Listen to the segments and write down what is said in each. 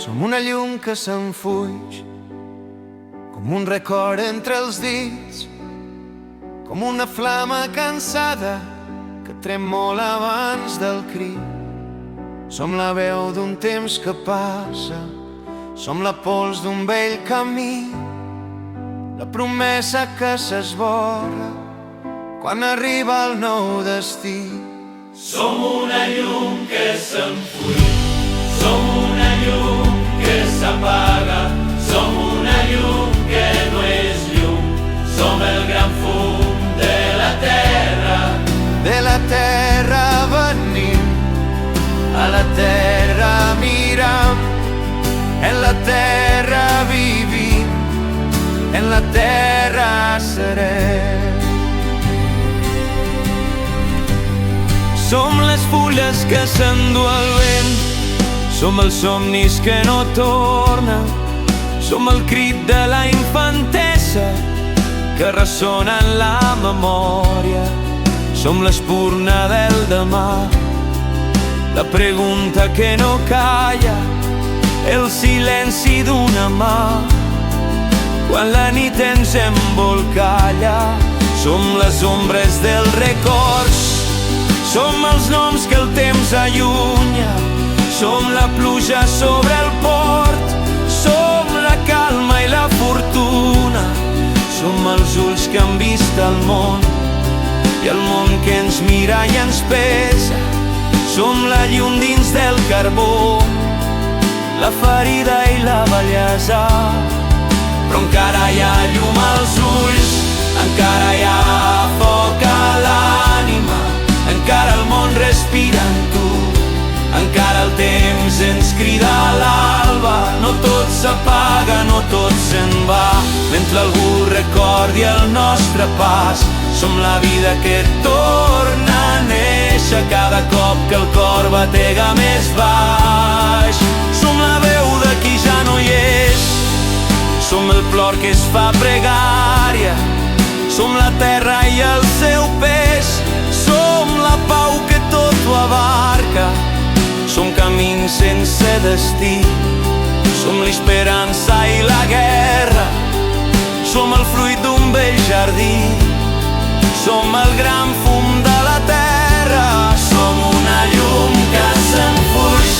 Som una llum que s'enfuig, com un record entre els dits, com una flama cansada que tremola abans del crit. Som la veu d'un temps que passa, som la pols d'un vell camí, la promesa que s'esborra quan arriba el nou destí. Som una llum que s'enfull, som una llum que s'apaga, som una llum que no és llum, som el gran fum de la terra. De la terra venim, a la terra miram, en la terra vivim, en la terra serem. Som les fulles que s'endú el vent, som els somnis que no tornen, som el crit de la infantesa que ressona en la memòria, som l'espurna del demà, la pregunta que no calla, el silenci d'una mà quan la nit ens embolcalla. Som les ombres dels records, som els noms que el temps allunya, som la pluja sobre el port, som la calma i la fortuna, som els ulls que han vist el món i el món que ens mira i ens pesa, som la llum dins del carbó, la ferida i la bellesa. Però encara hi ha llum als ulls, encara hi ha foc a l'ànima, encara el món respira en tu, encara el temps ens crida a l'alba. No tot s'apaga, no tot se'n va, mentre algú recordi el nostre pas. Som la vida que torna a néixer cada cop que el cor batega més baix. Som la veu de qui ja no hi és, som el plor que es fa pregària, som la terra i el seu pes, som la pau que tot ho abarca, som camins sense destí, som l'esperança i la guerra, som el fruit d'un vell jardí, som el gran fum de la terra. Som una llum que s'enfuig,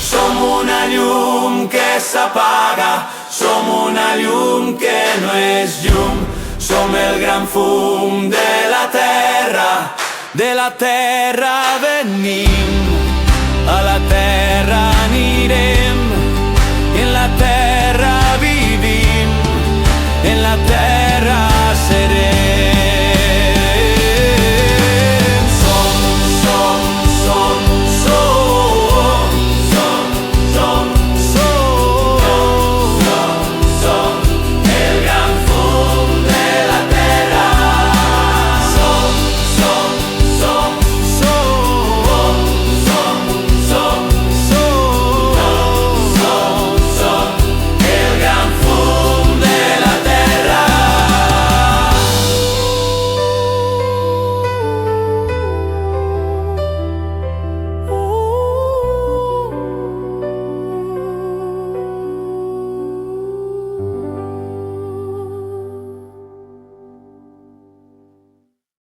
som una llum que s'apaga, som una llum que no és llum, som el gran fum de la terra. De la terra venim, a la terra